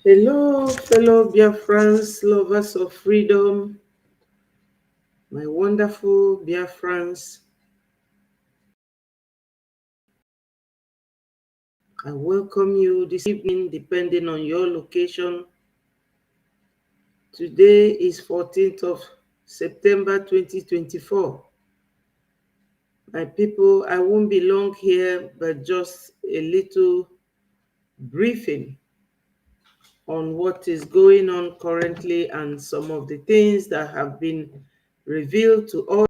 Hello, fellow Biafrans, lovers of freedom, my wonderful Biafrans. I welcome you this evening, depending on your location. Today is 14th of September 2024. My people, I won't be long here, but just a little briefing on what is going on currently and some of the things that have been revealed to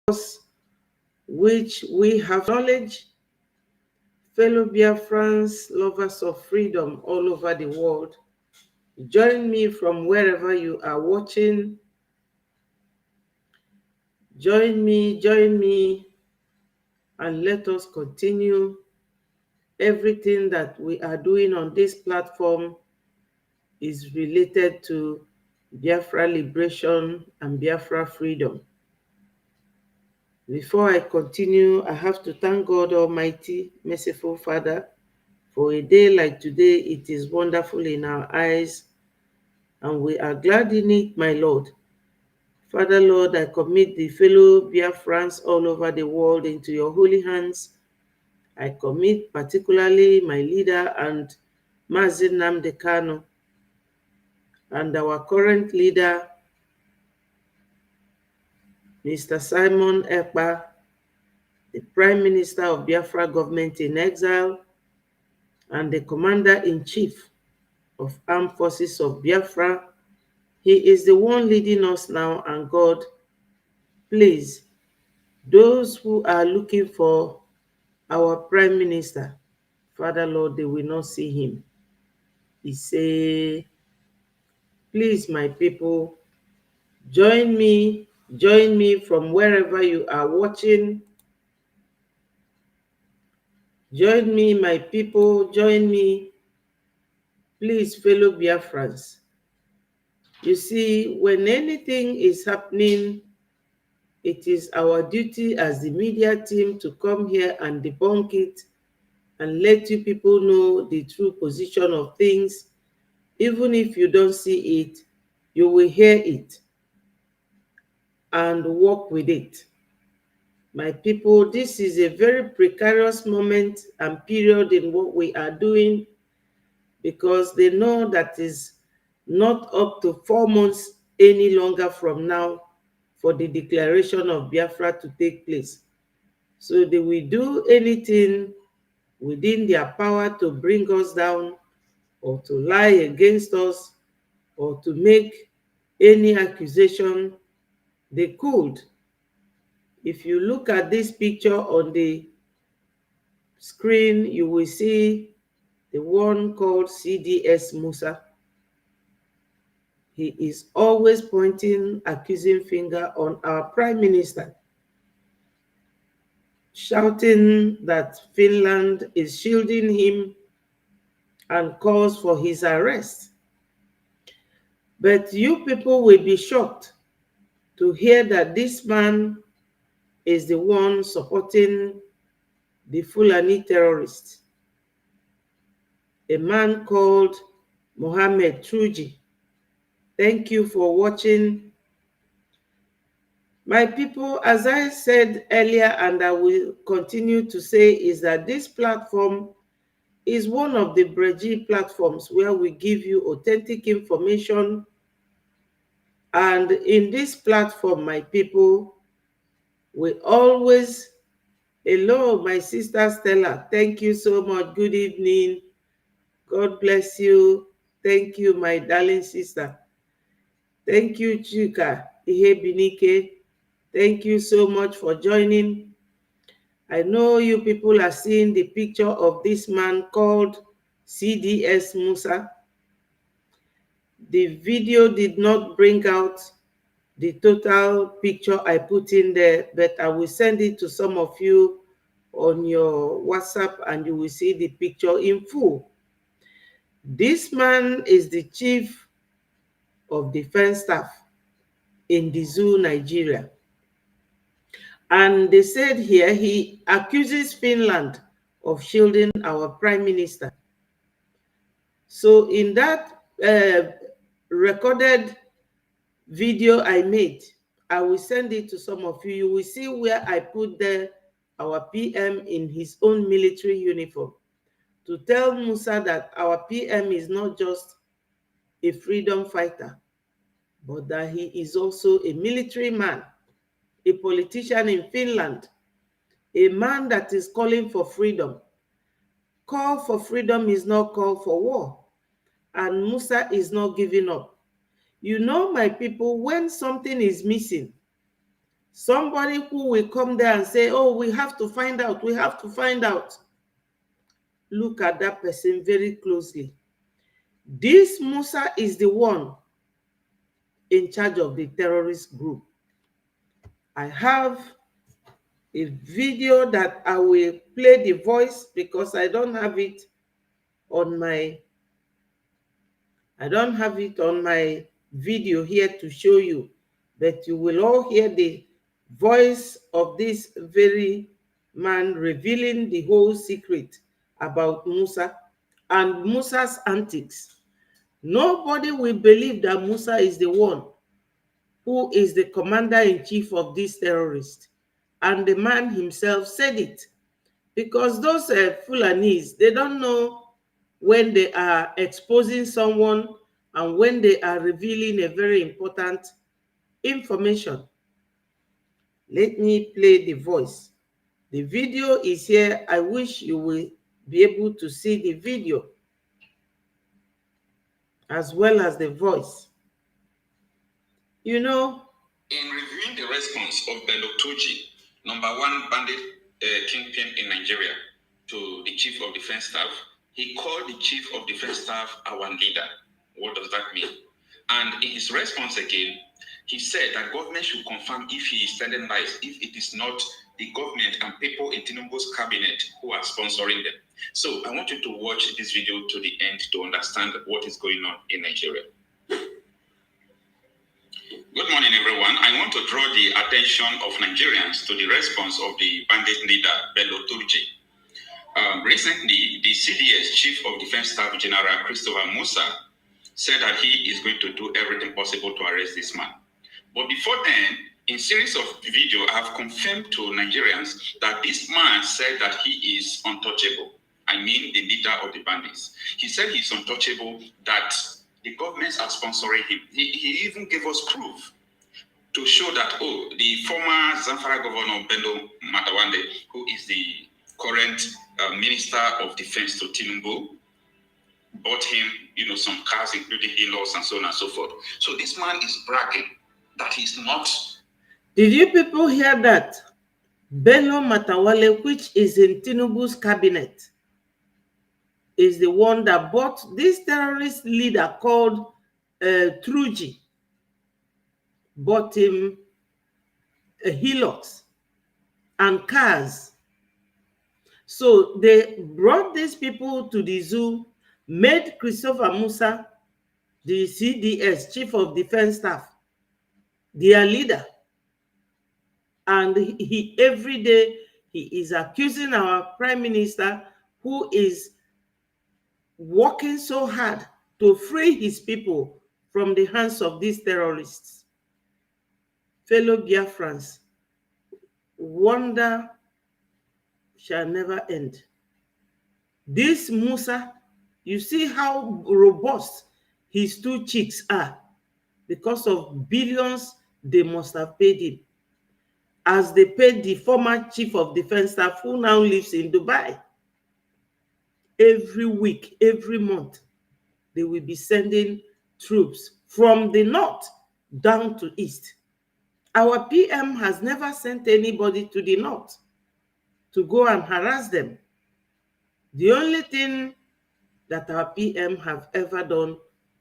us, which we have knowledge. Fellow Biafrans, lovers of freedom all over the world, join me from wherever you are watching. Join me, and let us continue. Everything that we are doing on this platform is related to Biafra liberation and Biafra freedom. Before I continue, I have to thank God Almighty, merciful Father, for a day like today. It is wonderful in our eyes, and we are glad in it, my Lord. Father, Lord, I commit the fellow Biafrans all over the world into your holy hands. I commit particularly my leader and Mazi Nnamdi Kanu, and our current leader, Mr. Simon Ekpa, the Prime Minister of Biafra government in exile, and the Commander-in-Chief of Armed Forces of Biafra. He is the one leading us now, and God, please, those who are looking for our Prime Minister, Father Lord, they will not see him. He say, please, my people, join me from wherever you are watching. Join me, my people, join me. Please, fellow Biafrans. You see, when anything is happening, it is our duty as the media team to come here and debunk it and let you people know the true position of things. Even if you don't see it, you will hear it and work with it. My people, this is a very precarious moment and period in what we are doing, because they know that is not up to 4 months any longer from now for the declaration of Biafra to take place. So they will do anything within their power to bring us down, or to lie against us, or to make any accusation they could. If you look at this picture on the screen, you will see the one called CDS Musa. He is always pointing accusing finger on our Prime Minister, shouting that Finland is shielding him and calls for his arrest. But you people will be shocked to hear that this man is the one supporting the Fulani terrorists, a man called Mohammed Truji. Thank you for watching. My people, as I said earlier, and I will continue to say, is that this platform is one of the Brgie platforms where we give you authentic information. And in this platform, my people, we always, hello, my sister Stella, thank you so much. Good evening. God bless you. Thank you, my darling sister. Thank you, Chuka Ihebinike. Thank you so much for joining. I know you people are seeing the picture of this man called CDS Musa. The video did not bring out the total picture I put in there, but I will send it to some of you on your WhatsApp and you will see the picture in full. This man is the chief of defense staff in the zoo, Nigeria. And they said here he accuses Finland of shielding our prime minister. So in that recorded video I made, I will send it to some of you. You will see where I put there our PM in his own military uniform to tell Musa that our PM is not just a freedom fighter, but that he is also a military man, a politician in Finland, a man that is calling for freedom. Call for freedom is not call for war, and Musa is not giving up. You know, my people, when something is missing, somebody who will come there and say, oh, we have to find out, we have to find out. Look at that person very closely. This Musa is the one in charge of the terrorist group. I have a video that I will play the voice because I don't have it on my video here to show you, but you will all hear the voice of this very man revealing the whole secret about Musa and Musa's antics. Nobody will believe that Musa is the one who is the commander-in-chief of these terrorists. And the man himself said it. Because those Fulanis, they don't know when they are exposing someone and when they are revealing a very important information. Let me play the voice. The video is here. I wish you will be able to see the video as well as the voice. You know, in reviewing the response of Bello Turji, #1 bandit kingpin in Nigeria, to the Chief of Defense Staff, he called the Chief of Defense Staff our leader. What does that mean? And in his response again, he said that government should confirm if he is telling lies, if it is not the government and people in Tinubu's cabinet who are sponsoring them. So I want you to watch this video to the end to understand what is going on in Nigeria. Good morning, everyone. I want to draw the attention of Nigerians to the response of the bandit leader, Bello Turji. Recently, the CDS Chief of Defense Staff General Christopher Musa said that he is going to do everything possible to arrest this man. But before then, in series of video, I have confirmed to Nigerians that this man said that he is untouchable. I mean, the leader of the bandits. He said he's untouchable, that the governments are sponsoring him. He even gave us proof to show that, oh, the former Zamfara governor, Bello Matawande, who is the current Minister of Defense to Tinubu, bought him, some cars, including in-laws and so on and so forth. So this man is bragging that he's not. Did you people hear that? Bello Matawale, which is in Tinubu's cabinet, is the one that bought this terrorist leader called Truji, bought him a Hilux and cars. So they brought these people to the zoo, made Christopher Musa, the CDS, Chief of Defense Staff, their leader. And he every day, he is accusing our Prime Minister, who is working so hard to free his people from the hands of these terrorists. Fellow Biafrans, wonder shall never end. This Musa, you see how robust his two cheeks are because of billions they must have paid him, as they paid the former Chief of Defense Staff who now lives in Dubai. Every week, every month, they will be sending troops from the north down to east. Our PM has never sent anybody to the north to go and harass them. The only thing that our PM have ever done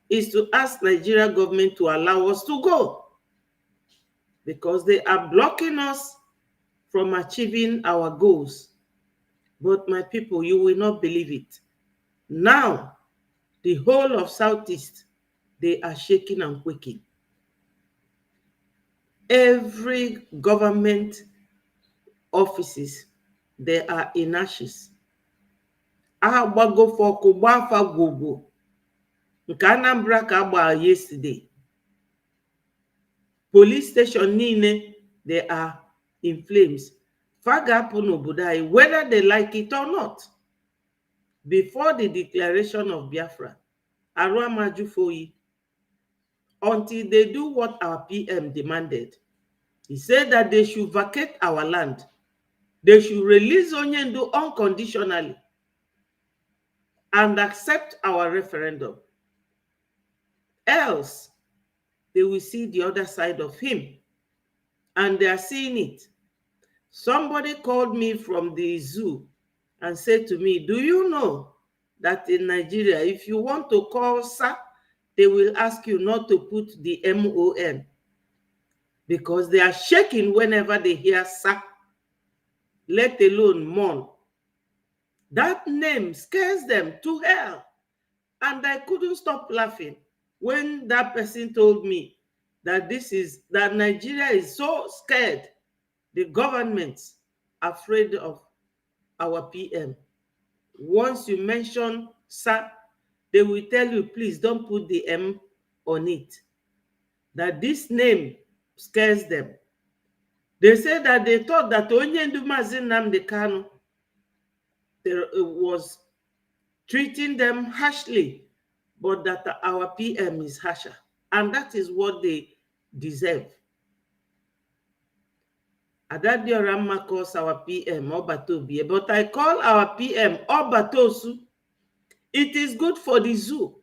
is to ask Nigeria government to allow us to go, because they are blocking us from achieving our goals. But my people, you will not believe it. Now, the whole of Southeast, they are shaking and quaking. Every government offices, they are in ashes. nke Anambra ka agba yesterday. Police station niile, they are in flames. Faga happen n'obodo anyị, whether they like it or not. Before the declaration of Biafra, arụ amajufoyi, until they do what our PM demanded. He said that they should vacate our land. They should release Onyendu unconditionally and accept our referendum. Else, they will see the other side of him. And they are seeing it. Somebody called me from the zoo and said to me, do you know that in Nigeria, if you want to call sir, they will ask you not to put the MON, because they are shaking whenever they hear sir, let alone mon. That name scares them to hell. And I couldn't stop laughing when that person told me that that Nigeria is so scared, the government's afraid of our PM. Once you mention sir, they will tell you, please don't put the M on it. That this name scares them. They said that they thought that Onyendu Mazi Nnamdi Kanu was treating them harshly, but that our PM is harsher. And that is what they deserve. Adadioramma calls our PM Obatobie, but I call our PM Obatosu. It is good for the zoo.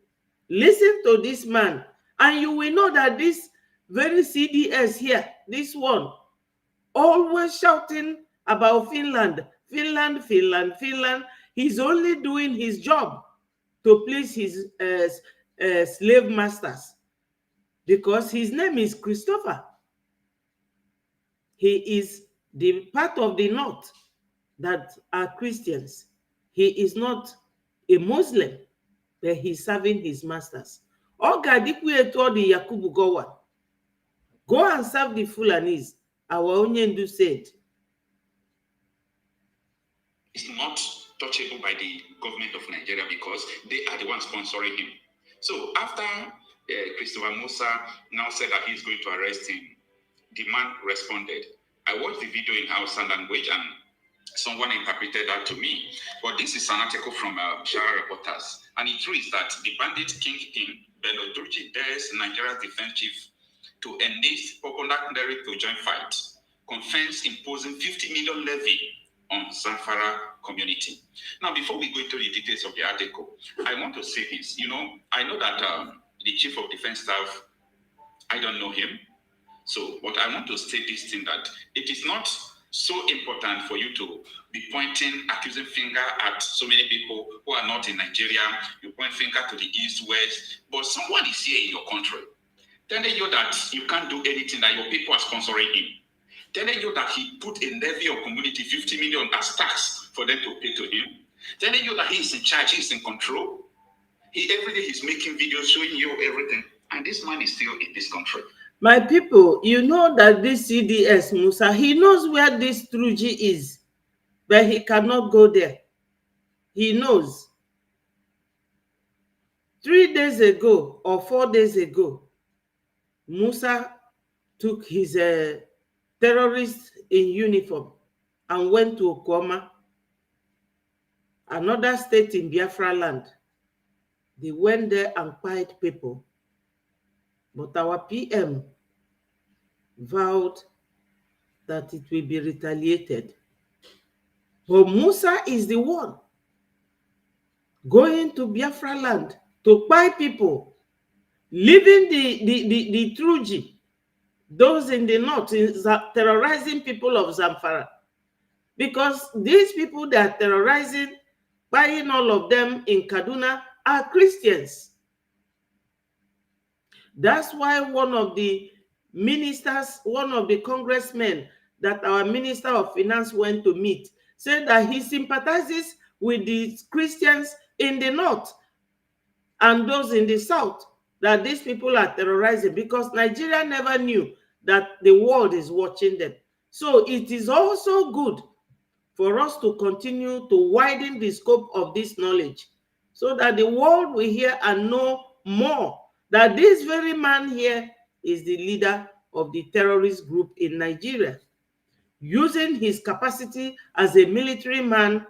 Listen to this man, and you will know that this very CDS here, this one, always shouting about Finland, Finland, Finland, Finland. He's only doing his job to please his slave masters, because his name is Christopher. He is the part of the north that are Christians. He is not a Muslim, but he's serving his masters. Ogadikwe told the Yakubu Gowan, go and serve the Fulanis. Our Onyendu said, it's not touchable by the government of Nigeria because they are the ones sponsoring him. So after Christopher Musa now said that he's going to arrest him, the man responded. I watched the video in Hausa language and someone interpreted that to me. But this is an article from Shara Reporters, and it reads that the bandit kingpin Bello Turji dares Nigeria's defense chief to enlist popular cleric to join fight, confirms imposing 50 million levy on Zamfara community. Now, before we go into the details of the article, I want to say this. You know, I know that the chief of defense staff, I don't know him. So, but I want to state this thing, that it is not so important for you to be pointing accusing finger at so many people who are not in Nigeria. You point finger to the east, west, but someone is here in your country telling you that you can't do anything, that your people are sponsoring him, telling you that he put a levy of community 50 million as tax for them to pay to him, telling you that he is in charge, he is in control. Every day he's making videos showing you everything, and this man is still in this country. My people, you know that this CDS Musa, he knows where this Brgie is, but he cannot go there. He knows. 3 days ago or 4 days ago, Musa took his terrorists in uniform and went to Okoma, another state in Biafra land. They went there and quiet people. But our PM vowed that it will be retaliated. But Musa is the one going to Biafra land to buy people, leaving the Brgie, those in the north, terrorizing people of Zamfara. Because these people that are terrorizing, buying all of them in Kaduna, are Christians. That's why one of the ministers, one of the congressmen that our Minister of Finance went to meet, said that he sympathizes with the Christians in the north and those in the south, that these people are terrorizing, because Nigeria never knew that the world is watching them. So it is also good for us to continue to widen the scope of this knowledge, so that the world will hear and know more that this very man here is the leader of the terrorist group in Nigeria. Using his capacity as a military man,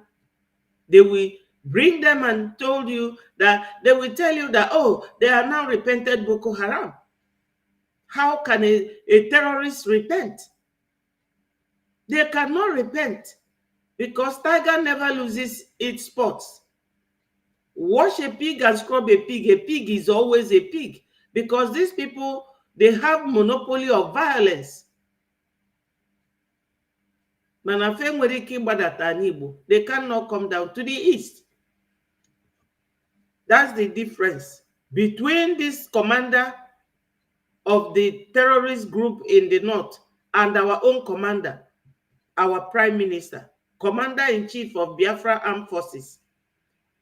they will bring them and told you that they will tell you that, oh, they are now repented Boko Haram. How can a terrorist repent? They cannot repent because tiger never loses its spots. Wash a pig and scrub a pig is always a pig, because these people, they have monopoly of violence. They cannot come down to the east. That's the difference between this commander of the terrorist group in the north and our own commander, our prime minister, commander-in-chief of Biafra Armed Forces.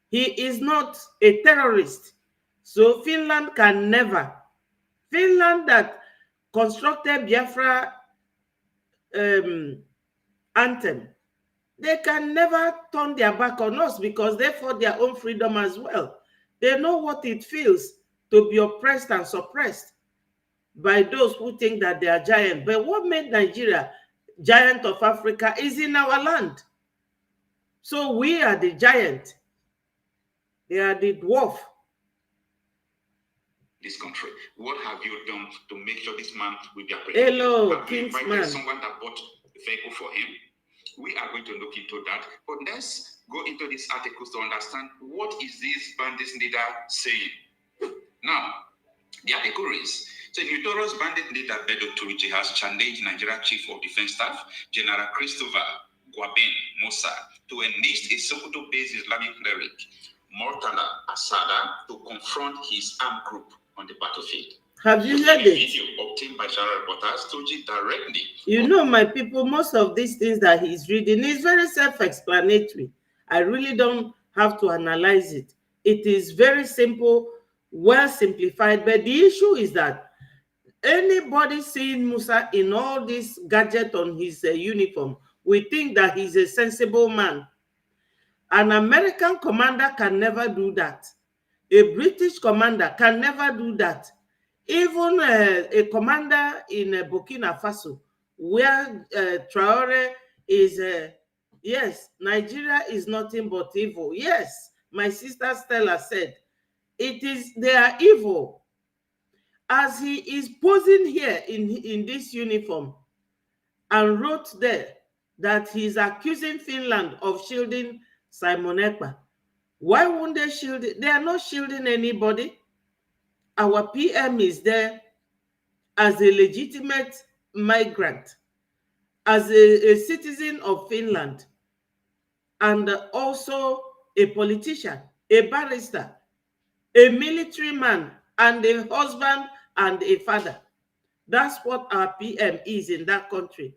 He is not a terrorist. So Finland can never. Finland that constructed Biafra anthem, they can never turn their back on us because they fought their own freedom as well. They know what it feels to be oppressed and suppressed by those who think that they are giant. But what made Nigeria giant of Africa is in our land. So we are the giant. They are the dwarf. This country. What have you done to make sure this man will be apprehended? Hello, have you invited Kingsman. someone that bought a vehicle for him? We are going to look into that. But let's go into these articles to understand what is this bandit leader saying. Now, the article reads, so notorious bandit leader Bello Turji has challenged Nigeria Chief of Defense Staff, General Christopher Gwabin Musa, to enlist a Sokoto-based Islamic cleric, Murtala Asada, to confront his armed group on the battlefield. Have you heard it? Video obtained by Sarah Reporters told you directly. You know, my people, most of these things that he's reading is very self-explanatory. I really don't have to analyze it. It is very simple, well simplified. But the issue is that anybody seeing Musa in all this gadget on his uniform, we think that he's a sensible man. An American commander can never do that. A British commander can never do that. Even a commander in Burkina Faso, where Traore is, yes, Nigeria is nothing but evil. Yes, my sister Stella said, they are evil. As he is posing here in this uniform and wrote there that he's accusing Finland of shielding Simon Ekpa. Why won't they shield it? They are not shielding anybody. Our PM is there as a legitimate migrant, as a citizen of Finland, and also a politician, a barrister, a military man, and a husband and a father. That's what our PM is in that country.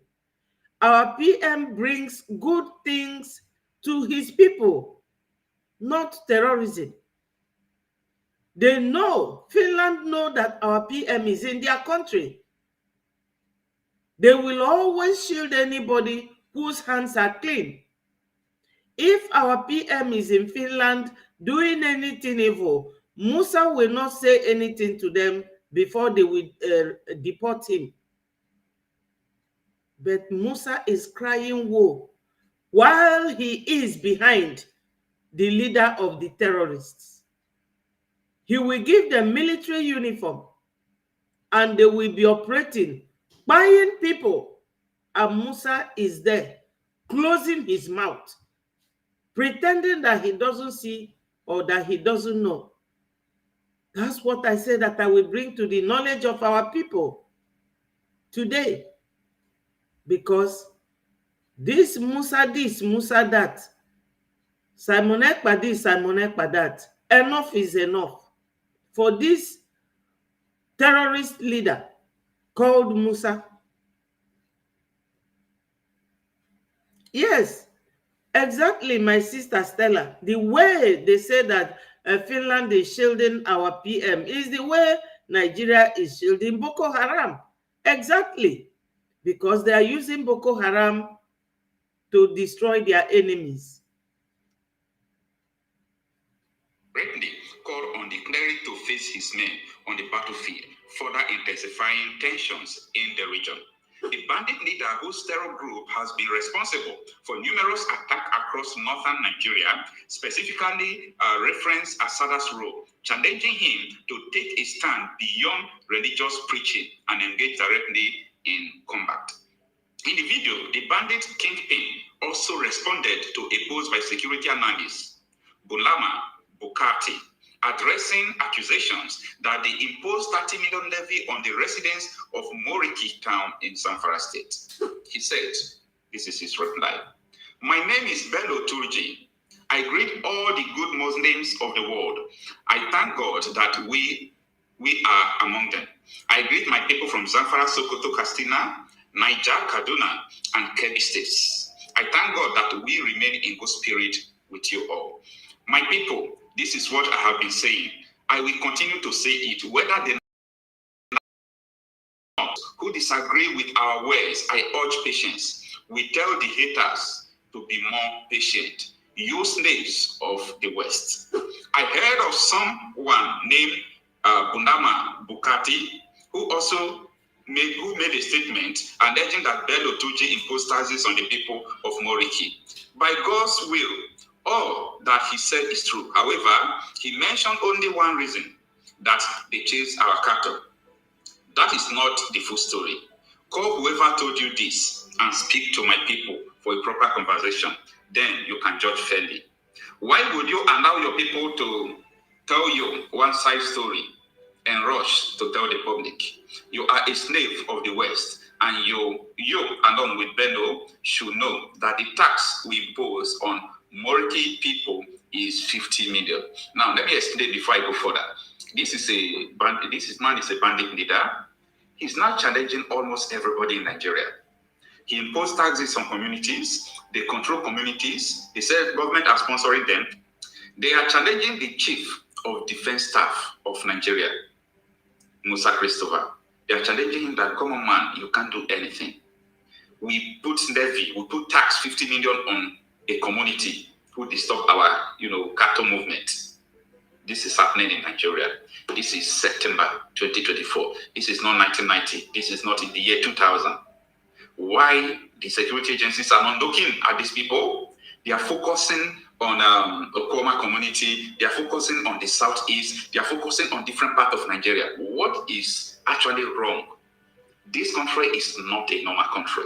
Our PM brings good things to his people, not terrorism. They know, Finland know that our PM is in their country. They will always shield anybody whose hands are clean. If our PM is in Finland doing anything evil, Musa will not say anything to them before they will deport him. But Musa is crying woe while he is behind the leader of the terrorists. He will give them military uniform and they will be operating, buying people, and Musa is there closing his mouth, pretending that he doesn't see or that he doesn't know. That's what I say that I will bring to the knowledge of our people today. Because this, Musa that, Simon Ekpa this, Simon Ekpa that, enough is enough for this terrorist leader called Musa. Yes, exactly, my sister Stella. The way they say that Finland is shielding our PM is the way Nigeria is shielding Boko Haram. Exactly, because they are using Boko Haram to destroy their enemies. Call on on declaring to face his men on the battlefield, further intensifying tensions in the region. The bandit leader, whose terror group has been responsible for numerous attacks across northern Nigeria, specifically referenced Asada's role, challenging him to take a stand beyond religious preaching and engage directly in combat. In the video, the bandit kingpin also responded to a post by security analyst Bulama Bukati, addressing accusations that they imposed 30 million levy on the residents of Moriki town in Zamfara state. He said, this is his reply: "My name is Bello Turji. I greet all the good Muslims of the world. I thank God that we are among them. I greet my people from Zamfara, Sokoto, Katsina, Niger, Kaduna, and Kebbi states. I thank God that we remain in good spirit with you all. My people, this is what I have been saying. I will continue to say it, whether they not who disagree with our words. I urge patience. We tell the haters to be more patient. You slaves of the West." I heard of someone named Bundama Bukati, who also made a statement alleging that Bello Tuji imposed taxes on the people of Moriki. By God's will, all that he said is true. However, he mentioned only one reason, that they chased our cattle. That is not the full story. Call whoever told you this and speak to my people for a proper conversation. Then you can judge fairly. Why would you allow your people to tell you one side story and rush to tell the public? You are a slave of the West, and you along with Bello should know that the tax we impose on Moriki people is 50 million. Now let me explain before I go further. This man is a bandit leader. He's now challenging almost everybody in Nigeria. He imposed taxes on communities. They control communities. They said government are sponsoring them. They are challenging the chief of defense staff of Nigeria, Musa Christopher. They are challenging him that, come on man, you can't do anything. We put levy, we put tax 50 million on a community who disturb our, cattle movement. This is happening in Nigeria. This is September 2024. This is not 1990. This is not in the year 2000. Why the security agencies are not looking at these people? They are focusing on the Okoma community. They are focusing on the southeast. They are focusing on different parts of Nigeria. What is actually wrong? This country is not a normal country.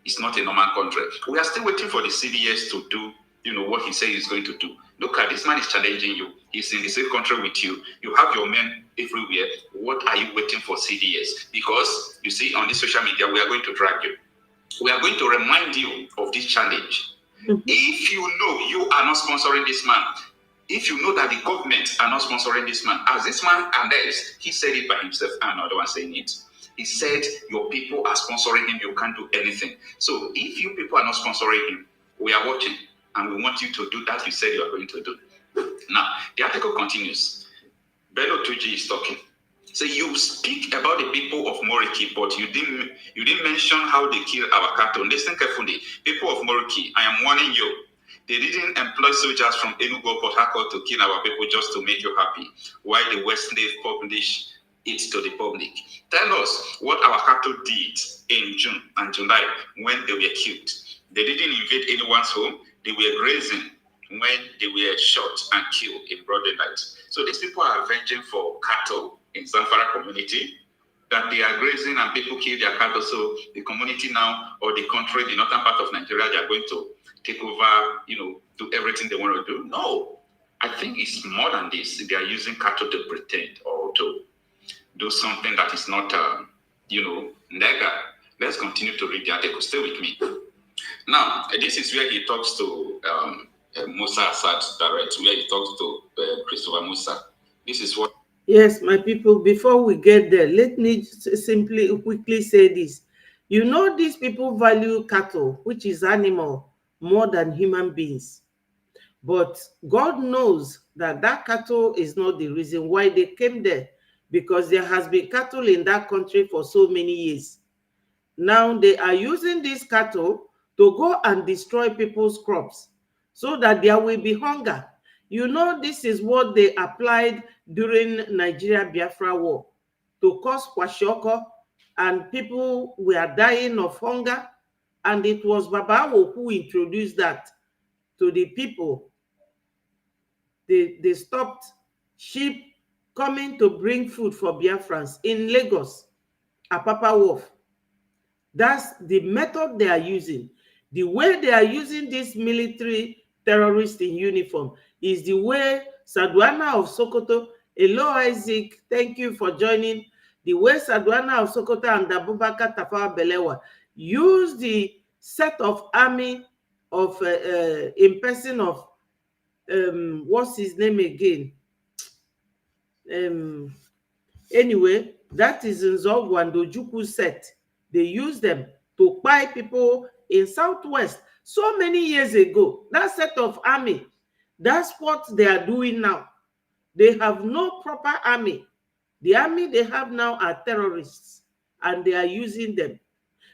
It's not a normal country. We are still waiting for the CDS to do, what he says he's going to do. Look at this man is challenging you. He's in the same country with you. You have your men everywhere. What are you waiting for CDS? Because you see, on this social media, we are going to drag you. We are going to remind you of this challenge. If you know you are not sponsoring this man, if you know that the government are not sponsoring this man, as this man alleged, he said it by himself, I'm not the one saying it. He said, your people are sponsoring him, you can't do anything. So if you people are not sponsoring him, we are watching, and we want you to do that you said you are going to do. Now, the article continues. Bello Tuji is talking. So you speak about the people of Moriki, but you didn't mention how they kill our cattle. Listen carefully. People of Moriki, I am warning you. They didn't employ soldiers from Enugu or Port Harcourt to kill our people just to make you happy, while the West slave publish it to the public. Tell us what our cattle did in June and July when they were killed. They didn't invade anyone's home. They were grazing when they were shot and killed in broad daylight. So these people are avenging for cattle in Zamfara community, that they are grazing and people kill their cattle. So the community now, or the country, the northern part of Nigeria, they are going to take over, do everything they want to do. No, I think it's more than this. They are using cattle to pretend or to do something that is not, legal. Let's continue to read the article. Stay with me. Now, this is where he talks to Musa Assad direct, where he talks to Christopher Musa. This is what. Yes, my people, before we get there, let me simply quickly say this. These people value cattle, which is animal, more than human beings. But God knows that cattle is not the reason why they came there, because there has been cattle in that country for so many years. Now they are using these cattle to go and destroy people's crops so that there will be hunger. This is what they applied during Nigeria Biafra war to cause kwashiorkor, and people were dying of hunger. And it was Babawo who introduced that to the people. They stopped ship coming to bring food for Biafrans in Lagos, Apapa Wharf. That's the method they are using. The way they are using this military terrorist in uniform is the way Saduana of Sokoto, hello Isaac, thank you for joining. The way Saduana of Sokoto and Abubakar Tafawa Balewa use the set of army of in person of what's his name again? Anyway, that is Nzogwu and Ojukwu set. They use them to buy people in Southwest so many years ago. That set of army, that's what they are doing now. They have no proper army. The army they have now are terrorists, and they are using them.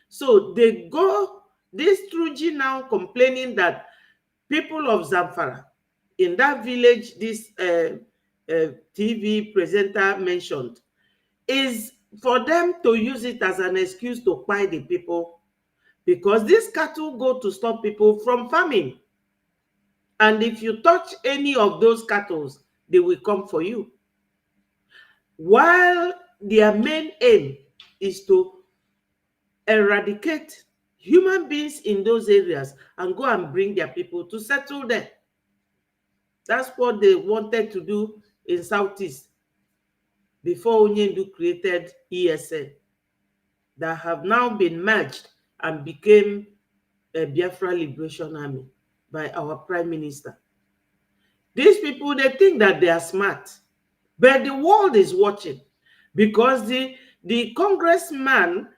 So they go, this Truji now complaining that people of Zamfara, in that village this TV presenter mentioned, is for them to use it as an excuse to buy the people, because these cattle go to stop people from farming. And if you touch any of those cattle, they will come for you. While their main aim is to eradicate human beings in those areas and go and bring their people to settle there. That's what they wanted to do in Southeast before Onyendu created ESN, that have now been merged and became a Biafra Liberation Army by our Prime Minister. These people, they think that they are smart, but the world is watching, because the congressman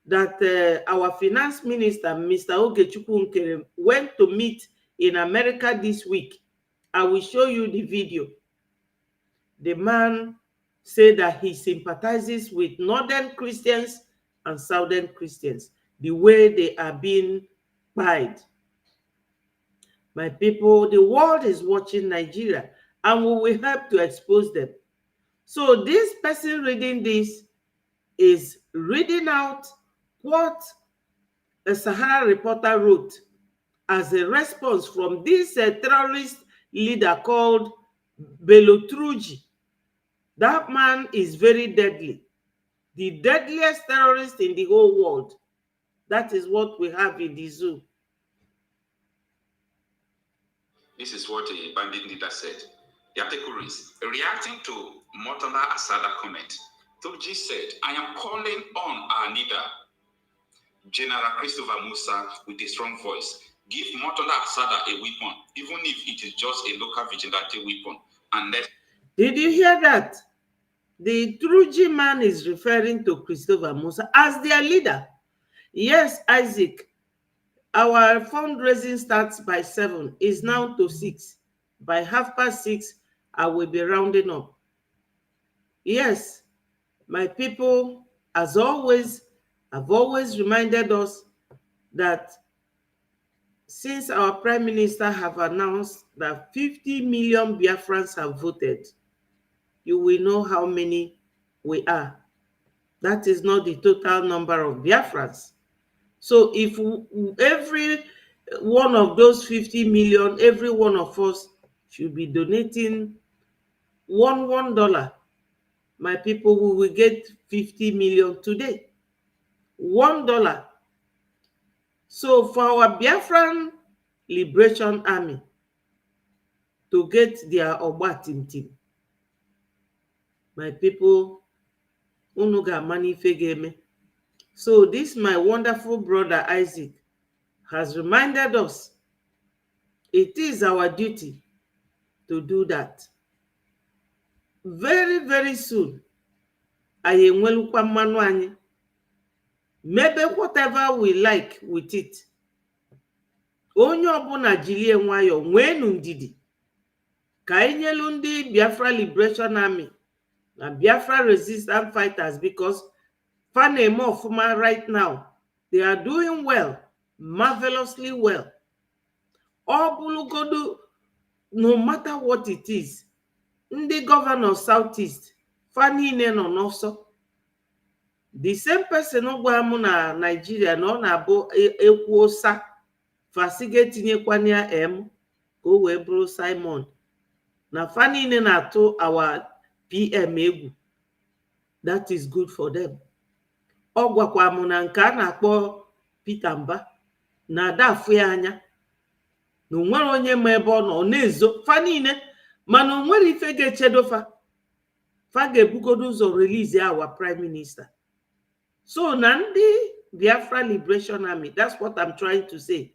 that our finance minister, Mr. Ogechukwu Nkere, went to meet in America this week. I will show you the video. The man said that he sympathizes with Northern Christians and Southern Christians, the way they are being pied. My people, the world is watching Nigeria, and we will help to expose them. So this person reading this is reading out what a Sahara reporter wrote as a response from this terrorist leader called Bello Turji. That man is very deadly, the deadliest terrorist in the whole world. That is what we have in the zoo. This is what a bandit leader said. The article reads, reacting to Murtala Asada comment, Turji said, I am calling on our leader, General Christopher Musa, with a strong voice. Give Murtala Asada a weapon, even if it is just a local vigilante weapon. And let... Did you hear that? The Turji man is referring to Christopher Musa as their leader. Yes, Isaac, our fundraising starts by 7, is now to 6. By 6:30, I will be rounding up. Yes, my people, as always, I've always reminded us that since our Prime Minister have announced that 50 million Biafrans have voted, you will know how many we are. That is not the total number of Biafrans. So if every one of those 50 million, every one of us should be donating $1, my people, we will get 50 million today. $1. So for our Biafran Liberation Army to get their Ogba Tim, my people, unu ga-ama n'ife ga-eme. So this my wonderful brother Isaac has reminded us it is our duty to do that. Very, very soon, anyị enwelukwa mmanụ anyị. Maybe whatever we like with it. Onye ọbụla jilie nwayọ, nwenu ndidi. Ka anyị nyelu ndị Biafra Liberation Army na Biafra resistance fighters, because fa na-eme ọfụma right now. They are doing well, marvelously well. Ọ bụlụgodu, no matter what it is, ndị gọvanọ Southeast fa niile nọ n'ọsọ. The same person gwa m na Nigeria na ọ na-abụ ekwu ụsa fasiga etinyekwana ya m ka o wee bụrụ Simon, na fa niile na-atụ our PM egwu. That is good for them. Ọ gwakwa m na nke a na-akpọ Peter Mba na ada afụ ya anya na onwere onye ma ebe ọ nọ na-ezo fa niile, mana onwere ife ga-echedo fa ga-ebugodo ụzọ release our prime minister. So na ndị Biafra Liberation Army, that's what I'm trying to say,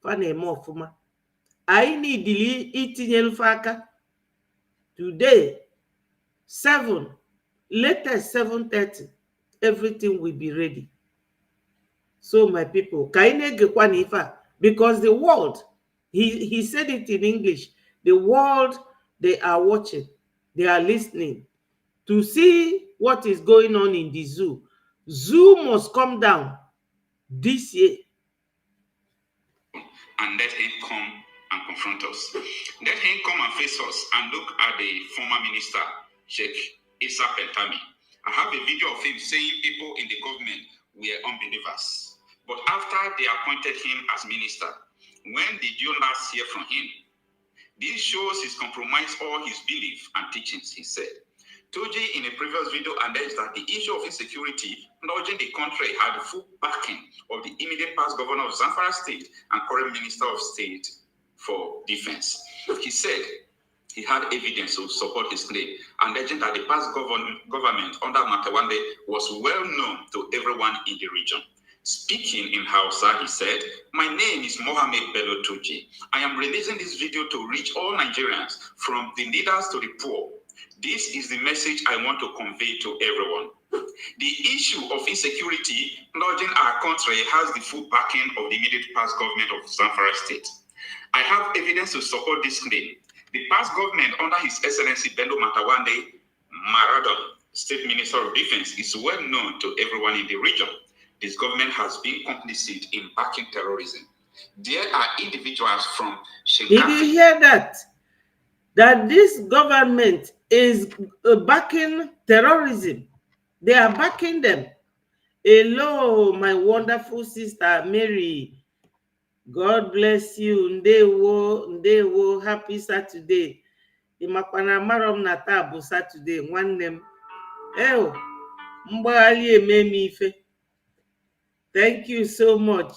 fa na-eme ọfụma. Anyị niile itinyelu fa aka. Today 7, latest 7:30, everything will be ready. So my people, ka anyị na-egekwa n'ife a, because the world, he said it in English, the world, they are watching, they are listening to see what is going on in the zoo. Zoo must come down this year. And let him come and confront us. Let him come and face us and look at the former minister, Sheikh Issa Pentami. I have a video of him saying people in the government were unbelievers. But after they appointed him as minister, when did you last hear from him? This shows he's compromised all his belief and teachings, he said. Toji, in a previous video, alleged that the issue of insecurity nudging the country had the full backing of the immediate past governor of Zamfara State and current minister of state for defense. He said he had evidence to support his claim, alleging that the past government under Matawande was well known to everyone in the region. Speaking in Hausa, he said, "My name is Mohammed Bello Toji. I am releasing this video to reach all Nigerians, from the leaders to the poor. This is the message I want to convey to everyone. The issue of insecurity nudging our country has the full backing of the immediate past government of Zamfara State. I have evidence to support this claim. The past government under His Excellency Bello Matawande Maradon, State Minister of Defense, is well known to everyone in the region. This government has been complicit in backing terrorism. There are individuals from Did you hear that? That this government is backing terrorism. They are backing them. Hello, my wonderful sister Mary. God bless you. Ndewo, happy Saturday. Imakwana marom na tabu Saturday. Nwannem. Ew, mgbali eme ife. Thank you so much.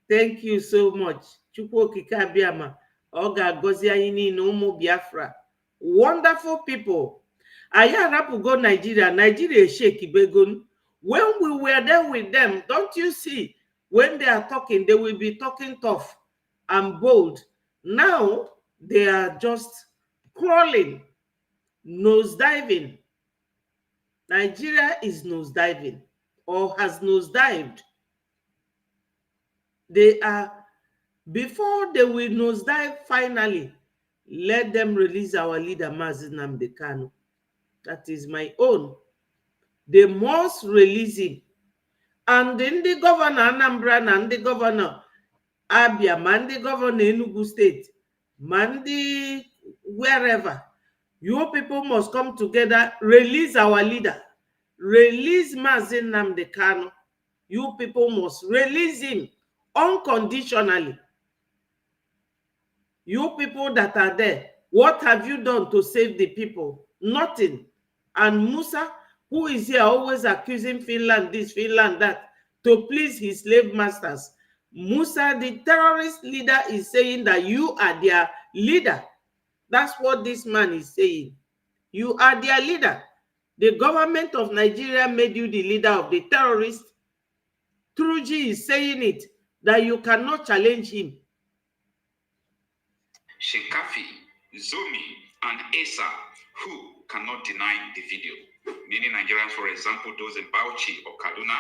Thank you so much. Chukwu okike abịama. Ọ ga-agọzi anyị niile ụmụ Biafra. Wonderful people. Anyị arapụgo Nigeria shake begon. When we were there with them, don't you see? When they are talking, they will be talking tough and bold. Now, they are just crawling, nosediving. Nigeria is nosediving or has nosedived. They are, before they will nosedive finally, let them release our leader, Mazi Nnamdi Kanu. That is my own. They must release him. And then the governor Anambra and the governor Abia, man the governor Enugu State, man the wherever, you people must come together, release our leader, release Mazi Nnamdi Kanu. You people must release him unconditionally. You people that are there, what have you done to save the people? Nothing. And Musa, who is here always accusing Finland this, Finland that, to please his slave masters. Musa, the terrorist leader, is saying that you are their leader. That's what this man is saying. You are their leader. The government of Nigeria made you the leader of the terrorists. Brgie is saying it, that you cannot challenge him. Shinkafi, Zomi, and Esa, who cannot deny the video. Many Nigerians, for example, those in Bauchi or Kaduna,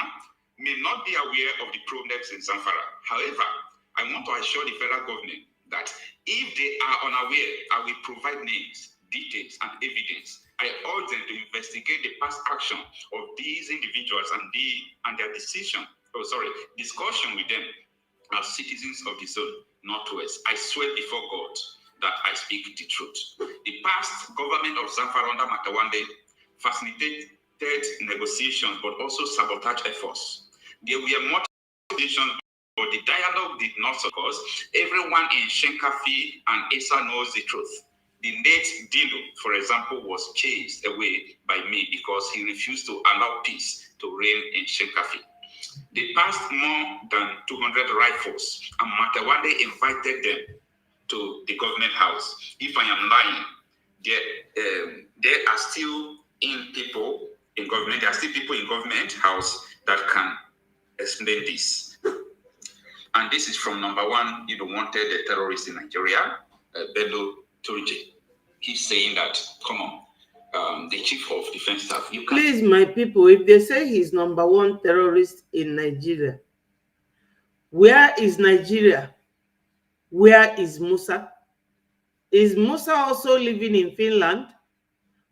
may not be aware of the problems in Zamfara. However, I want to assure the federal government that if they are unaware, I will provide names, details, and evidence. I urge them to investigate the past action of these individuals and their discussion with them as citizens of the zone Northwest. I swear before God, that I speak the truth. The past government of Zamfara under Matawande facilitated negotiations but also sabotage efforts. There were multiple negotiations, but the dialogue did not support. Everyone in Shenkafi and Esa knows the truth. The late Dino, for example, was chased away by me because he refused to allow peace to reign in Shenkafi. They passed more than 200 rifles, and Matawande invited them to the government house. If I am lying, there are still people in government. There are still people in government house that can explain this. And this is from number one, wanted a terrorist in Nigeria, Bello Turji. He's saying that, come on, the chief of defense staff. Please, my people, if they say he's number one terrorist in Nigeria, where is Nigeria? Where is Musa? Is Musa also living in Finland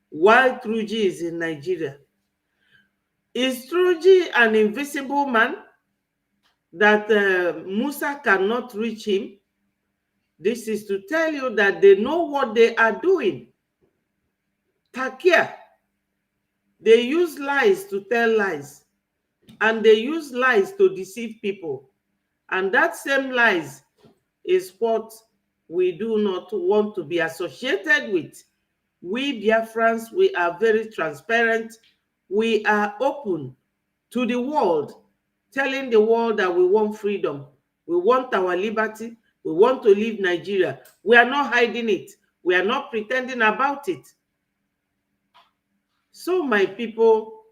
while Truji is in Nigeria? Is Truji an invisible man that Musa cannot reach him? This is to tell you that they know what they are doing. Takia, they use lies to tell lies, and they use lies to deceive people. And that same lies is what we do not want to be associated with. We Biafrans, we are very transparent. We are open to the world, telling the world that we want freedom. We want our liberty. We want to leave Nigeria. We are not hiding it. We are not pretending about it. So, my people,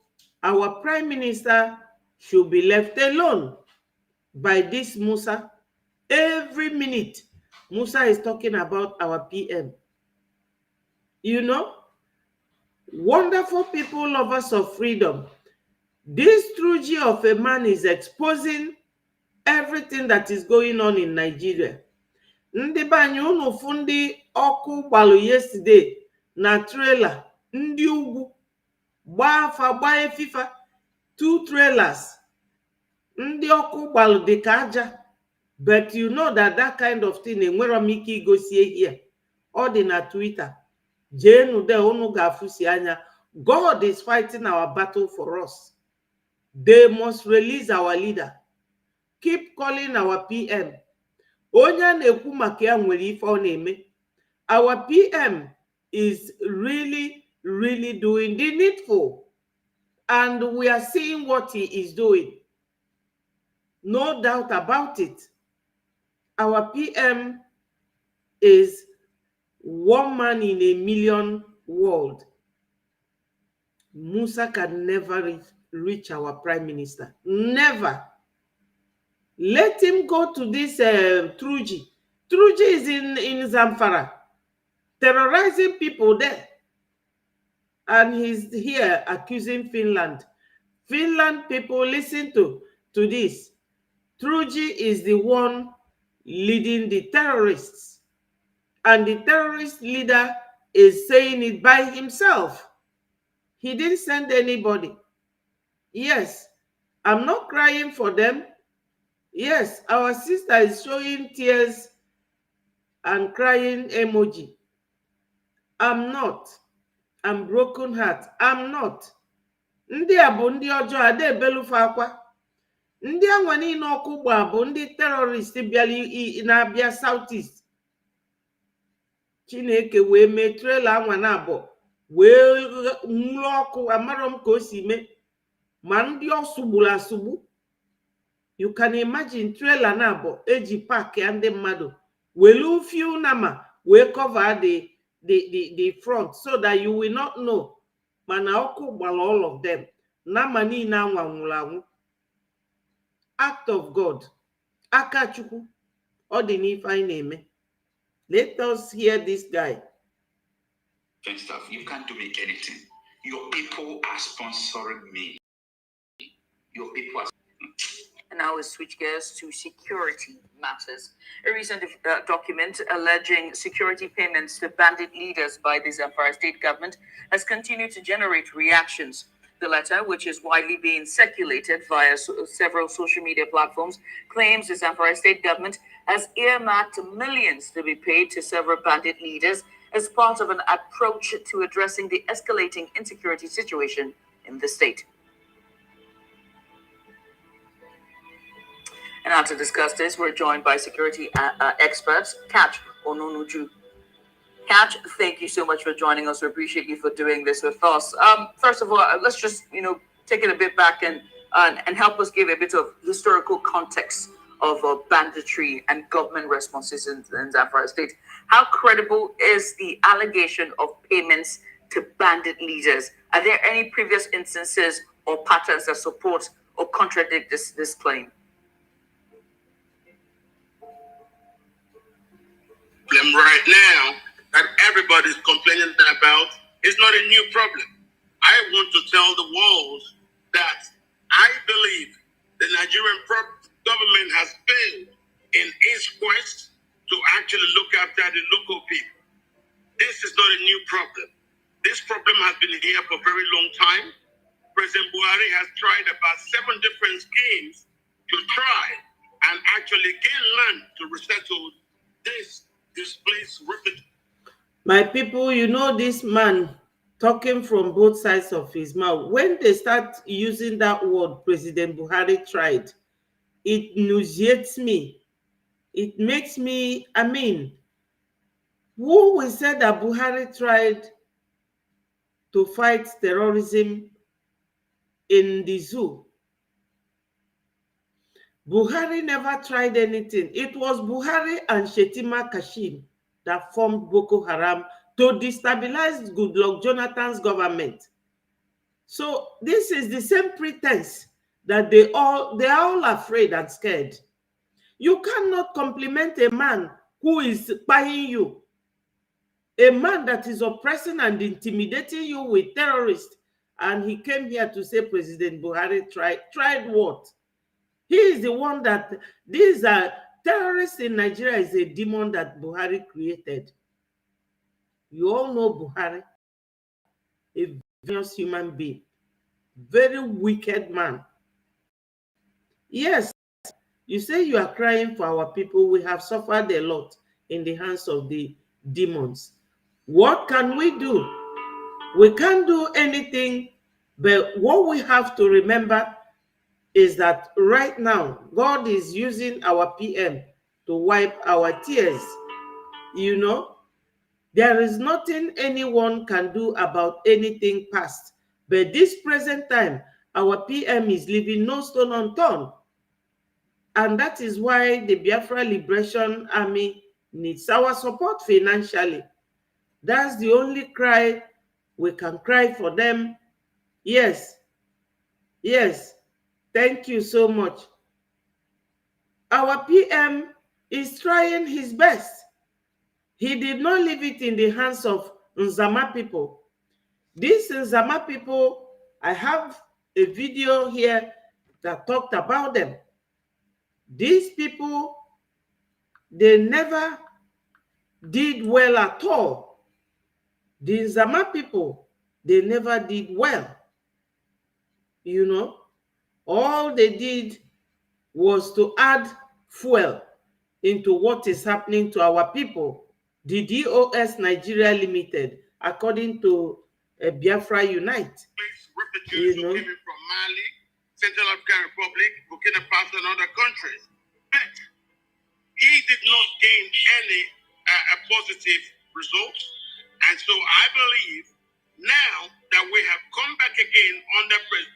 our prime minister should be left alone by this Musa. Every minute, Musa is talking about our PM. You know, wonderful people, lovers of freedom. This Truji of a man is exposing everything that is going on in Nigeria. Ndị banye unu fụ ndị ọkụ gbalụ yesterday na trailer, ndị ugwu gbaa afa gbaa efifa, 2 trailers, ndị ọkụ gbalụ dị ka aja. But you know that kind of thing enwere m ike igosi here. Ọ dị na Twitter. Jeenu de unu ga-afụsi anya. God is fighting our battle for us. They must release our leader. Keep calling our PM. Onye na-ekwu maka ya nwere ife ọ na-eme. Our PM is really doing the needful. And we are seeing what he is doing. No doubt about it. Our PM is one man in a million world. Musa can never reach our prime minister. Never. Let him go to this Truji. Truji is in Zamfara, terrorizing people there. And he's here accusing Finland. Finland people, listen to this. Truji is the one leading the terrorists. And the terrorist leader is saying it by himself. He didn't send anybody. Yes, I'm not crying for them. Yes, our sister is showing tears and crying emoji. I'm not. I'm broken heart. I'm not. Ndị a bụ ndị ọjọọ ada ebelufa akwa. Ndị anwa niile ọkụ gba bụ ndị terrorist bịara na-abịa Southeast. Chineke wee mee trailer anwa na abụọ wee nwụrụ ọkụ, amarọ m ka o si mee. Ma ndị ọ sụgburu asụgbu. You can imagine trailer na abụọ eji park ya ndị mmadụ welu few nama wee cover the front so that you will not know. Mana ọkụ gbara all of them. Nama niile anwa nwụrụ anwụ. Act of God. Aka Chukwu. Ọ dị n'ife anyị na-eme. Let us hear this guy. Stuff. You can't do me anything. Your people are sponsoring me. Your people are. And now we switch gears to security matters. A recent document alleging security payments to bandit leaders by the Zamfara state government has continued to generate reactions. The letter, which is widely being circulated via several social media platforms, claims the Zamfara state government has earmarked millions to be paid to several bandit leaders as part of an approach to addressing the escalating insecurity situation in the state. And now to discuss this, we're joined by security experts, Catch Ononuju. Catch, thank you so much for joining us. We appreciate you for doing this with us. First of all, let's just take it a bit back and help us give a bit of historical context of banditry and government responses in Zamfara State. How credible is the allegation of payments to bandit leaders? Are there any previous instances or patterns that support or contradict this claim? Right now that everybody's complaining about is not a new problem. I want to tell the world that I believe the Nigerian government has failed in its quest to actually look after the local people. This is not a new problem. This problem has been here for a very long time. President Buhari has tried about 7 different schemes to try and actually gain land to resettle this displaced refugee. My people, this man talking from both sides of his mouth. When they start using that word, President Buhari tried, it nauseates me. It makes me, who will say that Buhari tried to fight terrorism in the zoo? Buhari never tried anything. It was Buhari and Shetima Kashim that formed Boko Haram to destabilize Goodluck Jonathan's government. So this is the same pretense that they are all afraid and scared. You cannot compliment a man who is spying you, a man that is oppressing and intimidating you with terrorists, and he came here to say President Buhari tried what? He is the one that these are terrorists in Nigeria is a demon that Buhari created. You all know Buhari, a vicious human being, very wicked man. Yes, you say you are crying for our people. We have suffered a lot in the hands of the demons. What can we do? We can't do anything, but what we have to remember is that right now, God is using our PM to wipe our tears. There is nothing anyone can do about anything past. But this present time, our PM is leaving no stone unturned. And that is why the Biafra Liberation Army needs our support financially. That's the only cry we can cry for them. Yes. Thank you so much. Our PM is trying his best. He did not leave it in the hands of Nzama people. These Nzama people, I have a video here that talked about them. These people, they never did well at all. The Nzama people, they never did well. All they did was to add fuel into what is happening to our people. The DOS Nigeria Limited, according to Biafra Unite. Refugees who came in from Mali, Central African Republic, Burkina Faso, and other countries. But he did not gain any positive results. And so I believe now that we have come back again under President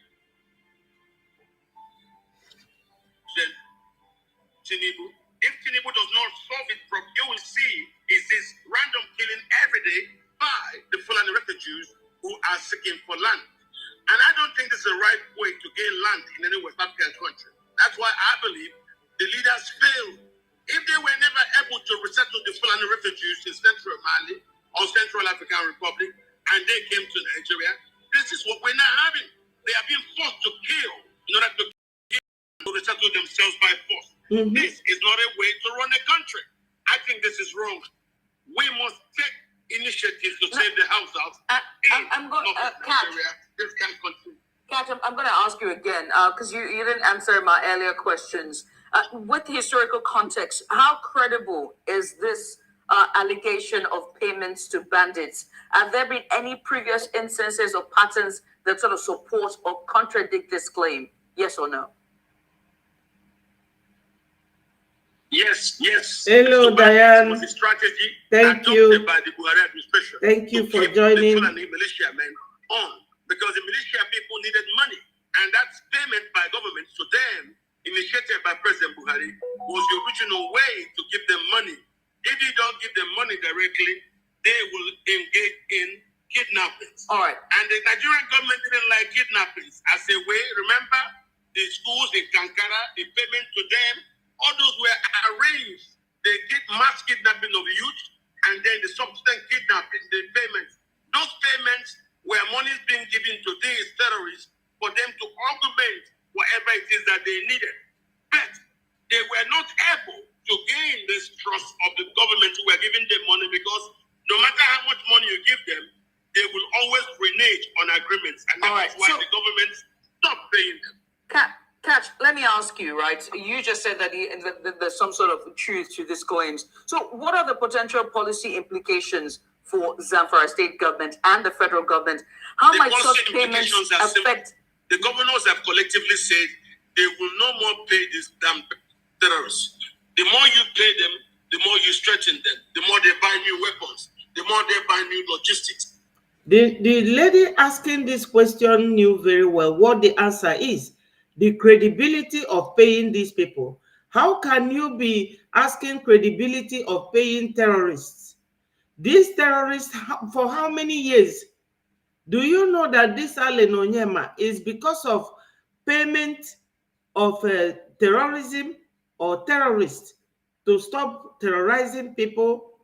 Tinubu, if Tinubu does not solve it properly, you will see is this random killing every day by the Fulani refugees who are seeking for land. And I don't think this is the right way to gain land in any West African country. That's why I believe the leaders failed. If they were never able to resettle the Fulani refugees in Central Mali or Central African Republic, and they came to Nigeria, this is what we're now having. They are being forced to kill in order to resettle themselves by force. Mm-hmm. This is not a way to run a country. I think this is wrong. We must take initiatives to save the house out. I'm going. Nigeria. This can't continue. Kat, I'm going to ask you again because you didn't answer my earlier questions. With the historical context, how credible is this allegation of payments to bandits? Have there been any previous instances or patterns that sort of support or contradict this claim? Yes or no? Yes. Hello, So Diane. was a strategy Thank you. by the Buhari administration. Thank you for keep joining. The Fulani militiamen on because the militia people needed money, and that's payment by government to them, initiated by President Buhari, was the original way to give them money. If you don't give them money directly, they will engage in kidnappings. All right. And the Nigerian government didn't like kidnappings as a way. Remember the schools in Kankara, the payment to them, all those were arranged. They did mass kidnapping of youth, and then the subsequent kidnapping, the payments. Those payments were monies being given to these terrorists for them to augment whatever it is that they needed. But they were not able to gain this trust of the government who were giving them money, because no matter how much money you give them, they will always renege on agreements. And that's why the government stopped paying them. Catch, let me ask you, right? You just said that there's some sort of truth to these claims. So what are the potential policy implications for Zamfara state government and the federal government? How might such payments affect... The governors have collectively said they will no more pay these damn terrorists. The more you pay them, the more you strengthen them. The more they buy new weapons. The more they buy new logistics. The lady asking this question knew very well what the answer is. The credibility of paying these people. How can you be asking credibility of paying terrorists? These terrorists, for how many years? Do you know that this Alenonyema is because of payment of terrorism or terrorists to stop terrorizing people?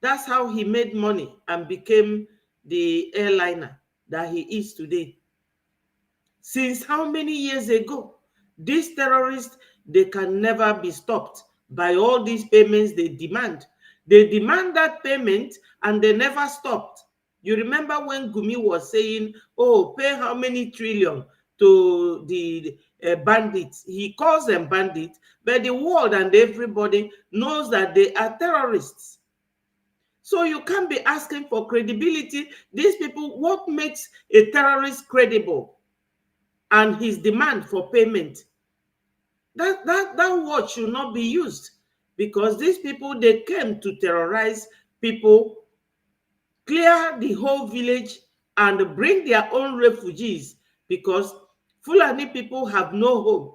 That's how he made money and became the airliner that he is today. Since how many years ago? These terrorists, they can never be stopped by all these payments they demand. They demand that payment and they never stopped. You remember when Gumi was saying, oh, pay how many trillion to the bandits? He calls them bandits, but the world and everybody knows that they are terrorists. So you can't be asking for credibility. These people, what makes a terrorist credible? And his demand for payment. That word should not be used, because these people, they came to terrorize people, clear the whole village, and bring their own refugees, because Fulani people have no home.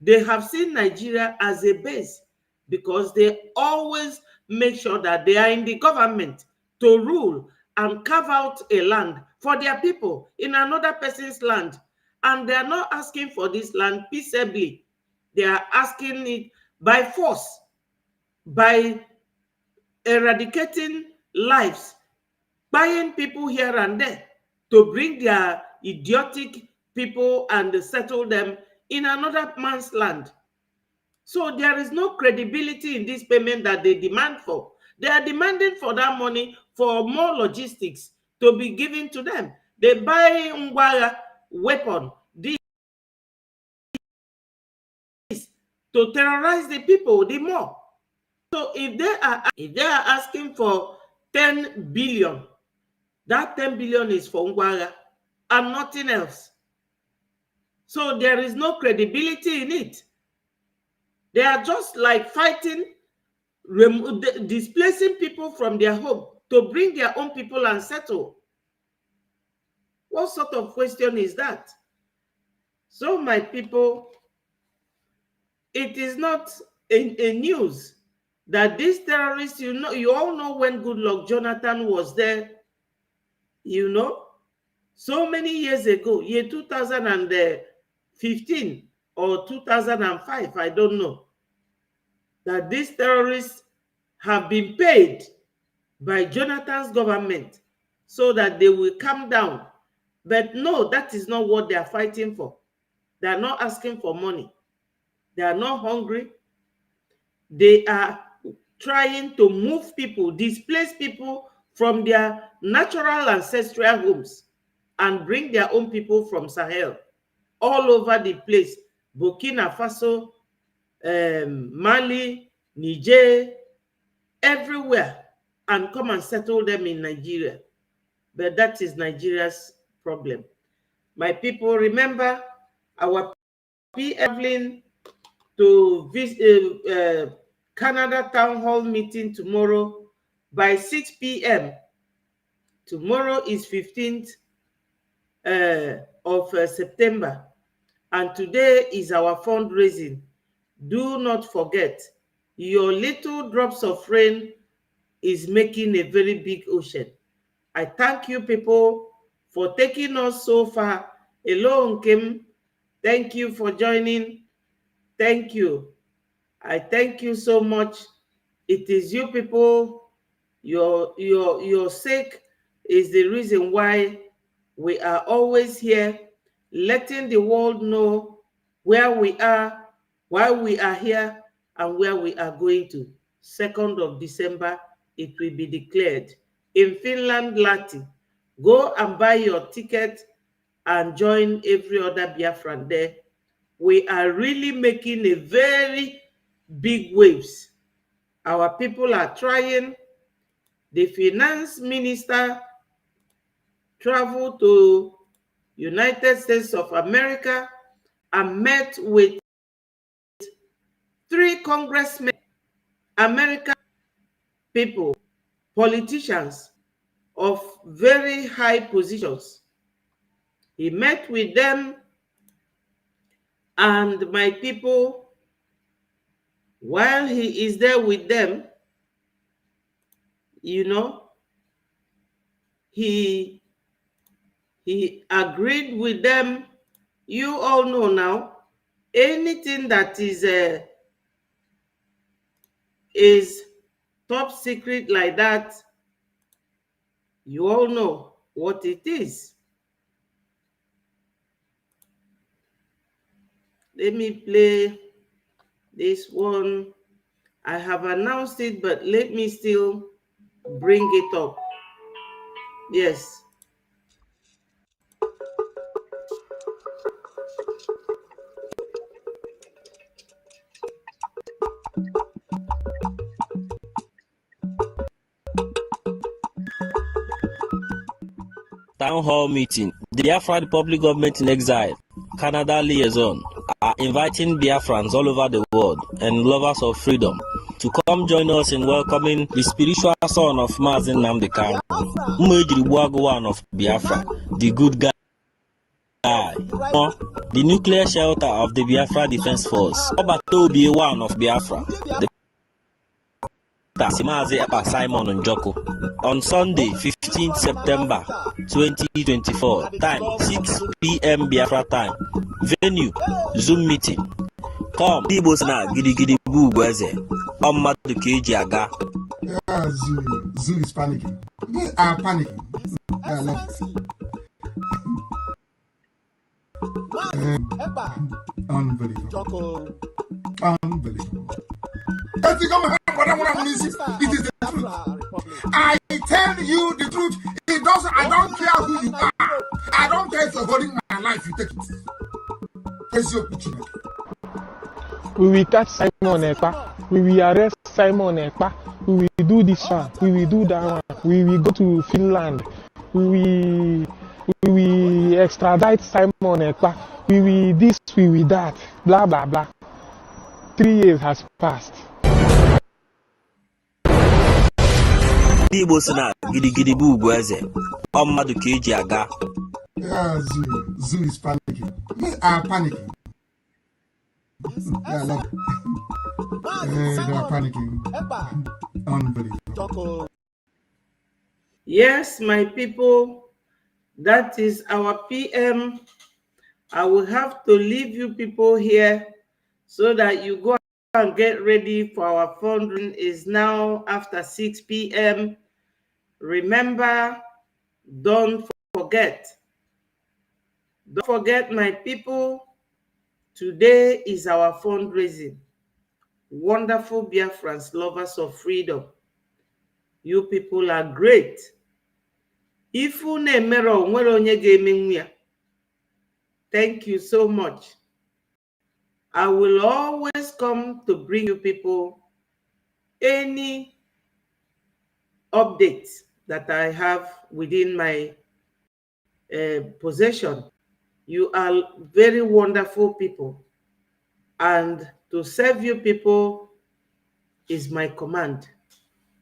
They have seen Nigeria as a base, because they always make sure that they are in the government to rule and carve out a land for their people in another person's land. And they are not asking for this land peaceably. They are asking it by force, by eradicating lives, buying people here and there to bring their idiotic people and settle them in another man's land. So there is no credibility in this payment that they demand for. They are demanding for that money for more logistics to be given to them. They buy Ngwara weapon, this, to terrorize the people the more. So if they are asking for 10 billion, that 10 billion is for Ngwara and nothing else. So there is no credibility in it. They are just like fighting, displacing people from their home to bring their own people and settle. What sort of question is that? So my people, it is not a news that these terrorists, you all know when Goodluck Jonathan was there, so many years ago, year 2015 or 2005, I don't know, that these terrorists have been paid by Jonathan's government so that they will come down. But no, that is not what they are fighting for. They are not asking for money. They are not hungry. They are trying to move people, displace people from their natural ancestral homes and bring their own people from Sahel. all over the place. Burkina Faso, Mali, Niger, everywhere, and come and settle them in Nigeria. But that is Nigeria's problem. My people, remember our traveling to visit Canada Town Hall meeting tomorrow by 6 p.m. Tomorrow is 15th of September, and today is our fundraising. Do not forget, your little drops of rain is making a very big ocean. I thank you people for taking us so far. Hello, Kim. Thank you for joining. Thank you. I thank you so much. It is you people, your sake is the reason why we are always here, letting the world know where we are, why we are here, and where we are going to. 2nd of December, it will be declared in Finland, Lahti. Go and buy your ticket and join every other Biafran there. We are really making a very big waves. Our people are trying. The finance minister traveled to United States of America and met with 3 congressmen, American people, politicians of very high positions. He met with them, and my people, while he is there with them, you know, he agreed with them. You all know now, anything that is top secret like that, you all know what it is. Let me play this one. I have announced it, but let me still bring it up. Yes. Town hall meeting. The Biafra Republic Government in Exile, Canada Liaison, are inviting Biafrans all over the world and lovers of freedom to come join us in welcoming the spiritual son of Mazi Nnamdi Kanu, one of Biafra, the good guy, the nuclear shelter of the Biafra Defense Force, Obatobi one of Biafra, the Simon Njoko. On Sunday, 15th September 2024, time 6 p.m. Biafra time. Venue, Zoom meeting. Come, Dibosna Gidigidi Bugweze. Omadu Keji Aga. Zoo is panicking. They are panicking. I love it. Unbelievable. Unbelievable. It is the truth. I tell you the truth. It doesn't. I don't care who you are. I don't care if you're holding my life. You take it. Here's your opportunity. We will catch Simon Ekpa. We will arrest Simon Ekpa. We will do this one. We will do that one. We will go to Finland. We will extradite Simon Ekpa. We will this. We will that. Blah blah blah. 3 years has passed. Dibosna Gidigidi Bugweze. Omadu Keji Aga. Zoo is panicking. They are panicking. I love it. They are panicking. Unbelievable. Yes, my people, that is our PM. I will have to leave you people here so that you go and get ready for our fundraising. Is now after 6 p.m. Remember, don't forget, my people, today is our fundraising. Wonderful Biafrans, lovers of freedom. You people are great. If you nemero nwere onye ga-emenwu ya, Thank you so much. I will always come to bring you people any updates that I have within my possession. You are very wonderful people, and to serve you people is my command.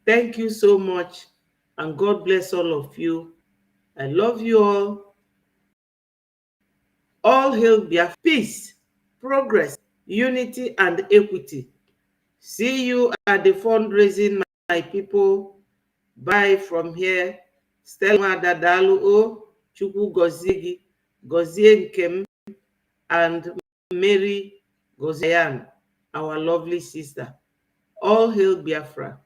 Thank you so much, and God bless all of you. I love you all. All hail Biafra. Peace, progress, unity, and equity. See you at the fundraising, my people. Bye from here. Stella Dadalu O, Chukwu Gozigi, Gozie Nkem, and Mary Gozian, our lovely sister. All hail Biafra.